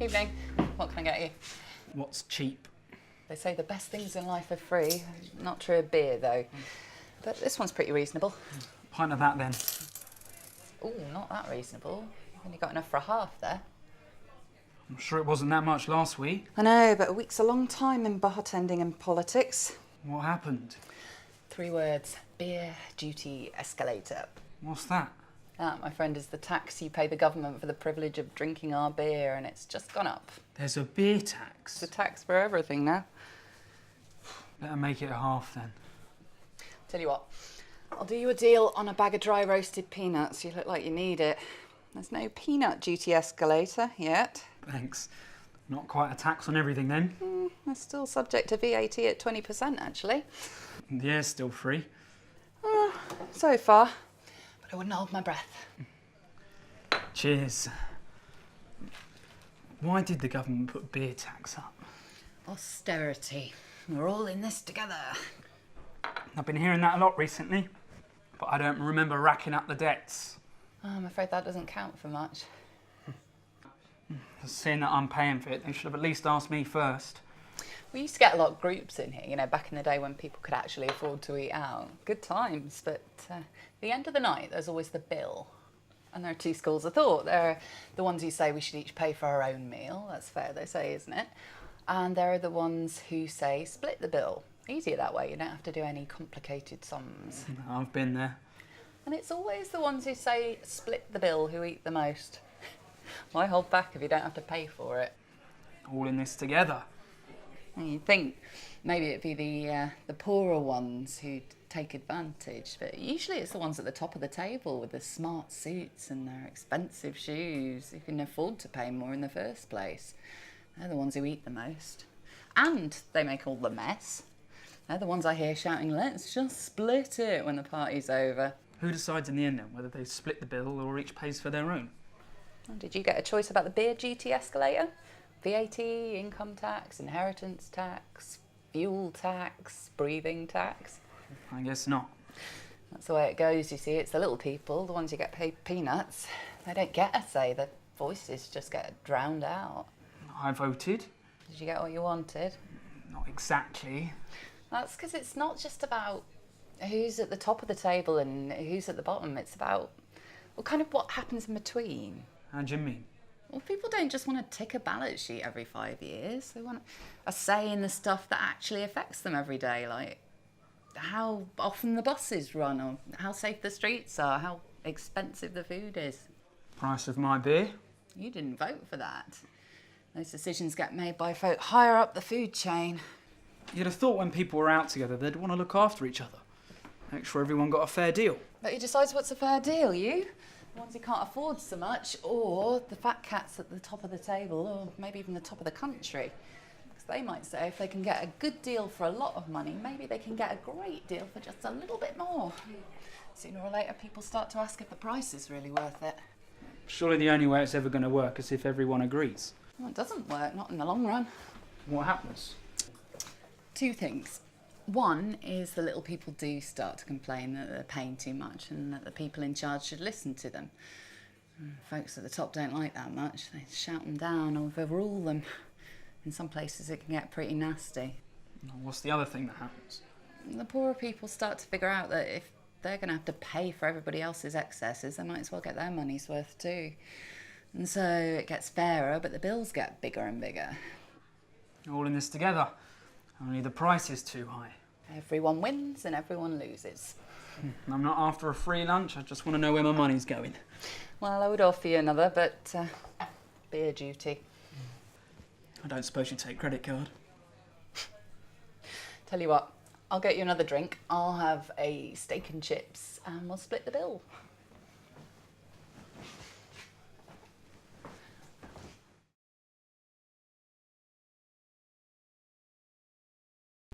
Evening. What can I get you? What's cheap? They say the best things in life are free. Not true of beer, though. But this one's pretty reasonable. Pint of that, then. Ooh, not that reasonable. You've only got enough for a half there. I'm sure it wasn't that much last week. I know, but a week's a long time in bartending and politics. What happened? 3 words. Beer duty escalator. What's that? That, my friend, is the tax you pay the government for the privilege of drinking our beer, and it's just gone up. There's a beer tax? It's a tax for everything now. Better make it a half, then. Tell you what, I'll do you a deal on a bag of dry roasted peanuts. You look like you need it. There's no peanut duty escalator yet. Thanks. Not quite a tax on everything, then. They're still subject to VAT at 20%, actually. The air's still free. So far. But I wouldn't hold my breath. Cheers. Why did the government put beer tax up? Austerity. We're all in this together. I've been hearing that a lot recently, but I don't remember racking up the debts. Oh, I'm afraid that doesn't count for much. Seeing that I'm paying for it, they should have at least asked me first. We used to get a lot of groups in here, you know, back in the day when people could actually afford to eat out. Good times, but at the end of the night, there's always the bill. And there are 2 schools of thought. There are the ones who say we should each pay for our own meal. That's fair, they say, isn't it? And there are the ones who say split the bill. Easier that way, you don't have to do any complicated sums. I've been there. And it's always the ones who say split the bill who eat the most. Why hold back if you don't have to pay for it? All in this together. You'd think maybe it'd be the poorer ones who take advantage, but usually it's the ones at the top of the table with the smart suits and their expensive shoes who can afford to pay more in the first place. They're the ones who eat the most. And they make all the mess. They're the ones I hear shouting, let's just split it when the party's over. Who decides in the end then whether they split the bill or each pays for their own? Did you get a choice about the beer duty escalator? VAT, income tax, inheritance tax, fuel tax, breathing tax? I guess not. That's the way it goes, you see. It's the little people, the ones who get paid peanuts. They don't get a say. Their voices just get drowned out. I voted. Did you get what you wanted? Not exactly. That's because it's not just about who's at the top of the table and who's at the bottom. It's about, well, kind of what happens in between. How do you mean? Well, people don't just want to tick a ballot sheet every 5 years. They want a say in the stuff that actually affects them every day, like how often the buses run or how safe the streets are, how expensive the food is. Price of my beer? You didn't vote for that. Those decisions get made by folk higher up the food chain. You'd have thought when people were out together, they'd want to look after each other. Make sure everyone got a fair deal. But who decides what's a fair deal, you? The ones who can't afford so much, or the fat cats at the top of the table, or maybe even the top of the country. Because they might say if they can get a good deal for a lot of money, maybe they can get a great deal for just a little bit more. Sooner or later, people start to ask if the price is really worth it. Surely the only way it's ever going to work is if everyone agrees. Well, it doesn't work, not in the long run. What happens? 2 things. One is the little people do start to complain that they're paying too much and that the people in charge should listen to them. Folks at the top don't like that much. They shout them down or overrule them. In some places it can get pretty nasty. What's the other thing that happens? The poorer people start to figure out that if they're going to have to pay for everybody else's excesses, they might as well get their money's worth too. And so it gets fairer, but the bills get bigger and bigger. All in this together. Only the price is too high. Everyone wins and everyone loses. I'm not after a free lunch, I just want to know where my money's going. Well, I would offer you another, but beer duty. I don't suppose you take credit card? Tell you what, I'll get you another drink. I'll have a steak and chips and we'll split the bill.